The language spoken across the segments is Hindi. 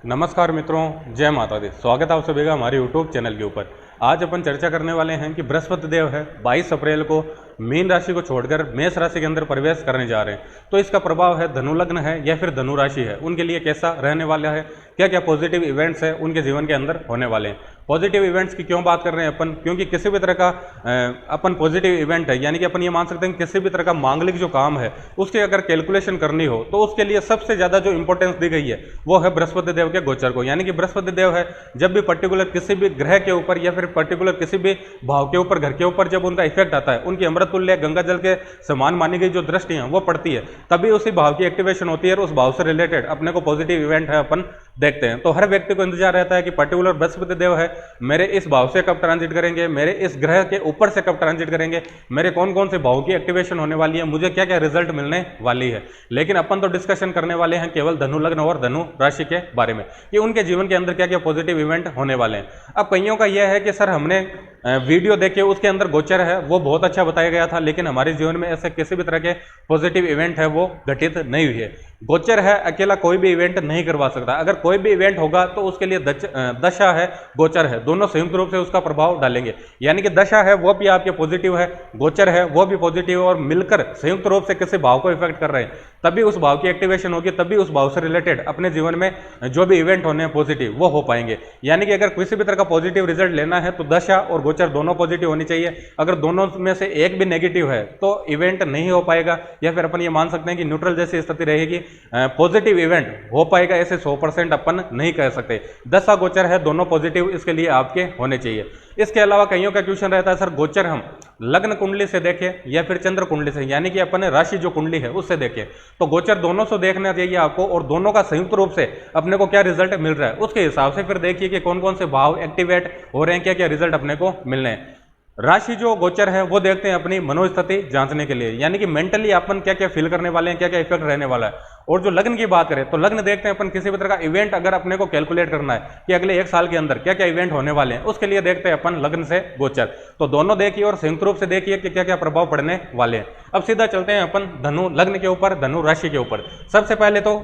नमस्कार मित्रों, जय माता दी। स्वागत है आप सभी का हमारे यूट्यूब चैनल के ऊपर। आज अपन चर्चा करने वाले हैं कि बृहस्पति देव है 22 अप्रैल को मीन राशि को छोड़कर मेष राशि के अंदर प्रवेश करने जा रहे हैं। तो इसका प्रभाव है धनु लग्न है या फिर धनु राशि है, उनके लिए कैसा रहने वाला है, क्या क्या पॉजिटिव इवेंट्स है उनके जीवन के अंदर होने वाले हैं। पॉजिटिव इवेंट्स की क्यों बात कर रहे हैं अपन, क्योंकि किसी भी तरह का अपन पॉजिटिव इवेंट है, यानी कि अपन ये मान सकते हैं कि किसी भी तरह का मांगलिक जो काम है उसकी अगर कैलकुलेशन करनी हो तो उसके लिए सबसे ज़्यादा जो इंपॉर्टेंस दी गई है वो है बृहस्पति देव के गोचर को। यानी कि बृहस्पति देव है जब भी पर्टिकुलर किसी भी ग्रह के ऊपर या फिर पर्टिकुलर किसी भी भाव के ऊपर, घर के ऊपर जब उनका इफेक्ट आता है, उनकी अमृत तुल्य गंगा जल के समान मानी गई जो दृष्टि है वो पड़ती है, तभी उसी भाव की एक्टिवेशन होती है और उस भाव से रिलेटेड अपने को पॉजिटिव इवेंट है अपन देखते हैं। तो हर व्यक्ति को इंतजार रहता है कि पर्टिकुलर बृहस्पति देव है मेरे इस भाव से कब ट्रांजिट करेंगे, मेरे इस ग्रह के ऊपर से कब ट्रांजिट करेंगे, मेरे कौन कौन से भाव की एक्टिवेशन होने वाली है, मुझे क्या क्या रिजल्ट मिलने वाली है। लेकिन अपन तो डिस्कशन करने वाले हैं केवल धनु लग्न और धनु राशि के बारे में कि उनके जीवन के अंदर क्या क्या पॉजिटिव इवेंट होने वाले हैं। अब कईयों का यह है कि सर हमने वीडियो देखे उसके अंदर गोचर है वो बहुत अच्छा बताया गया था, लेकिन हमारे जीवन में ऐसे किसी भी तरह के पॉजिटिव इवेंट है वो घटित नहीं हुई है। गोचर है अकेला कोई भी इवेंट नहीं करवा सकता, अगर कोई भी इवेंट होगा तो उसके लिए दशा है, गोचर है, दोनों संयुक्त रूप से उसका प्रभाव डालेंगे। यानी कि दशा है वो भी आपके पॉजिटिव है, गोचर है वो भी पॉजिटिव है, और मिलकर संयुक्त रूप से किसी भाव को इफेक्ट कर रहे हैं, तभी उस भाव की एक्टिवेशन होगी, तभी उस भाव से रिलेटेड अपने जीवन में जो भी इवेंट होने हैं पॉजिटिव वो हो पाएंगे। यानी कि अगर किसी भी तरह का पॉजिटिव रिजल्ट लेना है तो दशा और गोचर दोनों पॉजिटिव होनी चाहिए। अगर दोनों में से एक भी नेगेटिव है तो इवेंट नहीं हो पाएगा, या फिर अपन ये मान सकते हैं कि न्यूट्रल जैसी स्थिति रहेगी। पॉजिटिव इवेंट हो पाएगा ऐसे 100% अपन नहीं कह सकते। दशा गोचर है दोनों पॉजिटिव इसके लिए आपके होने चाहिए। इसके अलावा कईयों का क्वेश्चन रहता है सर गोचर हम लग्न कुंडली से देखें या फिर चंद्र कुंडली से, यानी कि अपन राशि जो कुंडली है उससे देखें। तो गोचर दोनों से देखना चाहिए आपको, और दोनों का संयुक्त रूप से अपने को क्या रिजल्ट मिल रहा है उसके हिसाब से फिर देखिए कि कौन कौन से भाव एक्टिवेट हो रहे हैं, क्या क्या रिजल्ट अपने को मिलने हैं। राशि जो गोचर है वो देखते हैं अपनी मनोस्थिति जांचने के लिए, यानी कि मेंटली अपन क्या क्या फील करने वाले हैं, क्या क्या इफेक्ट रहने वाला है। और जो लग्न की बात करें तो लग्न देखते हैं अपन किसी भी तरह का इवेंट अगर अपने को कैलकुलेट करना है कि अगले 1 साल के अंदर क्या क्या इवेंट होने वाले हैं, उसके लिए देखते हैं अपन लग्न से गोचर। तो दोनों देखिए और संयुक्त रूप से देखिए कि क्या क्या प्रभाव पड़ने वाले हैं। अब सीधा चलते हैं अपन धनु लग्न के ऊपर, धनु राशि के ऊपर। सबसे पहले तो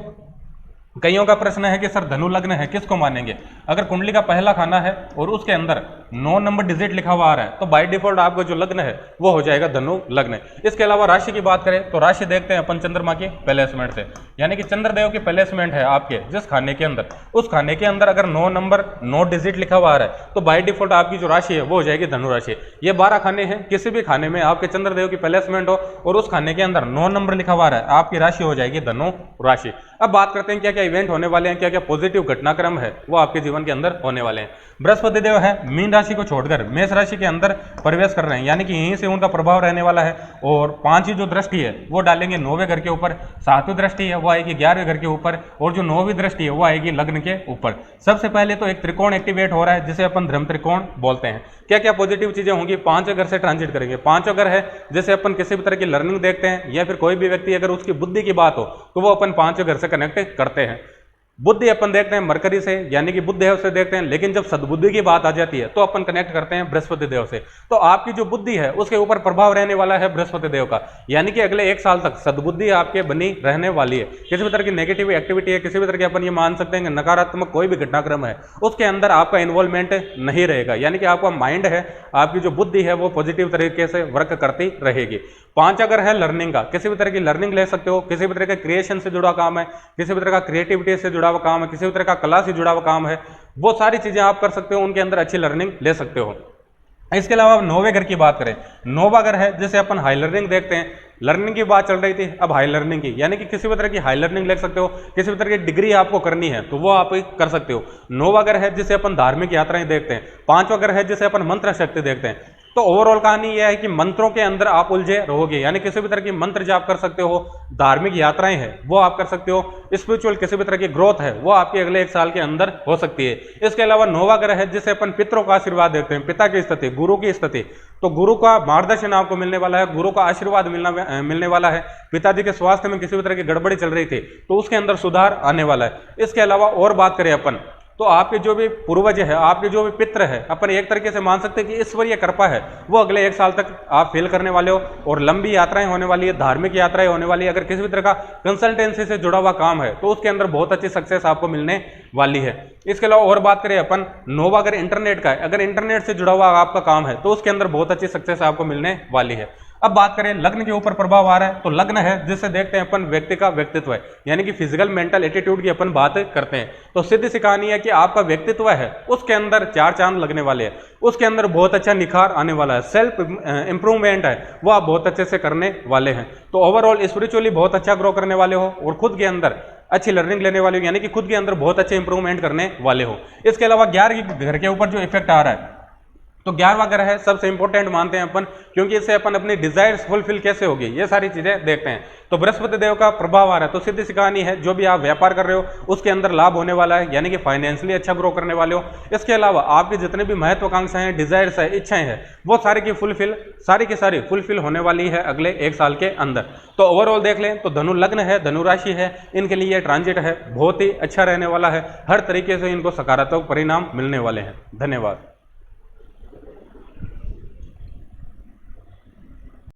कईयों का प्रश्न है कि सर धनु लग्न है किसको मानेंगे। अगर कुंडली का पहला खाना है और उसके अंदर 9 नंबर डिजिट लिखा हुआ आ रहा है तो बाय डिफॉल्ट आपका जो लग्न है वो हो जाएगा धनु लग्न। इसके अलावा राशि की बात करें तो राशि देखते हैं अपन चंद्रमा की प्लेसमेंट से, यानी कि चंद्रदेव की प्लेसमेंट है आपके जिस खाने के अंदर, उस खाने के अंदर अगर 9 नंबर 9 डिजिट लिखा हुआ आ रहा है तो बाय डिफॉल्ट आपकी जो राशि है वो हो जाएगी धनु राशि। ये 12 खाने हैं, किसी भी खाने में आपके चंद्रदेव की प्लेसमेंट हो और उस खाने के अंदर 9 नंबर लिखा हुआ आ रहा है, आपकी राशि हो जाएगी धनु राशि। अब बात करते हैं क्या क्या इवेंट होने वाले हैं, क्या क्या पॉजिटिव घटनाक्रम है वो आपके जीवन के अंदर होने वाले हैं। बृहस्पति देव है मीन राशि को छोड़कर मेष राशि के अंदर प्रवेश कर रहे हैं, यानी कि यहीं से उनका प्रभाव रहने वाला है। और 5वीं जो दृष्टि है वो डालेंगे 9वें घर के ऊपर, 7वीं दृष्टि है वो आएगी 11वें घर के ऊपर, और जो 9वीं दृष्टि है वो आएगी लग्न के ऊपर। सबसे पहले तो एक त्रिकोण एक्टिवेट हो रहा है जिसे अपन धर्म त्रिकोण बोलते हैं। क्या क्या पॉजिटिव चीजें होंगी, 5वें घर से ट्रांजिट करेंगे। 5वां घर है जैसे अपन किसी भी तरह की लर्निंग देखते हैं, या फिर कोई भी व्यक्ति अगर उसकी बुद्धि की बात हो तो वो अपन 5वें घर से कनेक्ट करते हैं। बुद्धि अपन देखते हैं मरकरी से, यानी कि बुद्ध देव से देखते हैं, लेकिन जब सद्बुद्धि की बात आ जाती है तो अपन कनेक्ट करते हैं बृहस्पति देव से। तो आपकी जो बुद्धि है उसके ऊपर प्रभाव रहने वाला है बृहस्पति देव का, यानी कि अगले 1 साल तक सद्बुद्धि आपके बनी रहने वाली है। किसी भी तरह की नेगेटिव एक्टिविटी है, किसी भी तरह की अपन ये मान सकते हैं कि नकारात्मक कोई भी घटनाक्रम है उसके अंदर आपका इन्वॉल्वमेंट नहीं रहेगा, यानी कि आपका माइंड है, आपकी जो बुद्धि है वो पॉजिटिव तरीके से वर्क करती रहेगी। 5 अगर है लर्निंग का, किसी भी तरह की लर्निंग ले सकते हो, किसी भी तरह के क्रिएशन से जुड़ा काम है, किसी भी तरह का क्रिएटिविटी से जुड़ा हुआ काम है, किसी भी तरह का कला से जुड़ा हुआ काम है, वो सारी चीजें आप कर सकते हो, उनके अंदर अच्छी लर्निंग ले सकते हो। इसके अलावा 9वें घर की बात करें, 9वां घर है जिसे अपन हाई लर्निंग देखते हैं। लर्निंग की बात चल रही थी, अब हाई लर्निंग की, यानी कि किसी भी तरह की हाई लर्निंग ले सकते हो, किसी भी तरह की डिग्री आपको करनी है तो वो आप कर सकते हो। 9वां घर है जिसे अपन धार्मिक यात्राएं देखते हैं। 5वां घर है जिसे अपन मंत्र शक्ति देखते हैं। तो ओवरऑल कहानी यह है कि मंत्रों के अंदर आप उलझे रहोगे, यानी किसी भी तरह की मंत्र जाप कर सकते हो, धार्मिक यात्राएं हैं वो आप कर सकते हो, स्पिरिचुअल किसी भी तरह की ग्रोथ है वो आपके अगले 1 साल के अंदर हो सकती है। इसके अलावा 9वां ग्रह है जिसे अपन पितरों का आशीर्वाद देखते हैं, पिता की स्थिति, गुरु की स्थिति। तो गुरु का मार्गदर्शन आपको मिलने वाला है, गुरु का आशीर्वाद मिलने वाला है। पिताजी के स्वास्थ्य में किसी भी तरह की गड़बड़ी चल रही थी तो उसके अंदर सुधार आने वाला है। इसके अलावा और बात करें अपन तो आपके जो भी पूर्वज है, आपके जो भी पितृ है, अपन एक तरीके से मान सकते हैं कि ईश्वरीय कृपा है, वो अगले 1 साल तक आप फील करने वाले हो। और लंबी यात्राएं होने वाली है, धार्मिक यात्राएं होने वाली है। अगर किसी भी तरह का कंसल्टेंसी से जुड़ा हुआ काम है तो उसके अंदर बहुत अच्छी सक्सेस आपको मिलने वाली है। इसके अलावा और बात करें अपन नोवा अगर इंटरनेट का है, अगर इंटरनेट से जुड़ा हुआ आपका काम है तो उसके अंदर बहुत अच्छी सक्सेस आपको मिलने वाली है। अब बात करें लग्न के ऊपर प्रभाव आ रहा है, तो लग्न है जिससे देखते हैं अपन व्यक्ति का व्यक्तित्व है, यानी कि फिजिकल मेंटल एटीट्यूड की अपन बात करते हैं। तो सीधी सी कहानी है कि आपका व्यक्तित्व है उसके अंदर 4 चांद लगने वाले हैं, उसके अंदर बहुत अच्छा निखार आने वाला है, सेल्फ इंप्रूवमेंट है वो आप बहुत अच्छे से करने वाले हैं। तो ओवरऑल स्पिरिचुअली बहुत अच्छा ग्रो करने वाले हो और खुद के अंदर अच्छी लर्निंग लेने वाले हो, यानी कि खुद के अंदर बहुत अच्छे इंप्रूवमेंट करने वाले हो। इसके अलावा 11 घर के ऊपर जो इफेक्ट आ रहा है, तो 11वां ग्रह है सबसे इंपॉर्टेंट मानते हैं अपन, क्योंकि इससे अपन अपनी डिजायर्स फुलफिल कैसे होगी ये सारी चीजें देखते हैं। तो बृहस्पति देव का प्रभाव आ रहा है, तो सीधी सी कहानी है जो भी आप व्यापार कर रहे हो उसके अंदर लाभ होने वाला है, यानी कि फाइनेंशियली अच्छा ग्रो करने वाले हो। इसके अलावा आपकी जितने भी महत्वाकांक्षाएं हैं, डिजायर्स है, इच्छाएं हैं, वो सारी की सारी फुलफिल होने वाली है अगले 1 साल के अंदर। तो ओवरऑल देख लें तो धनु लग्न है, धनु राशि है, इनके लिए ट्रांजिट है बहुत ही अच्छा रहने वाला है, हर तरीके से इनको सकारात्मक परिणाम मिलने वाले हैं। धन्यवाद।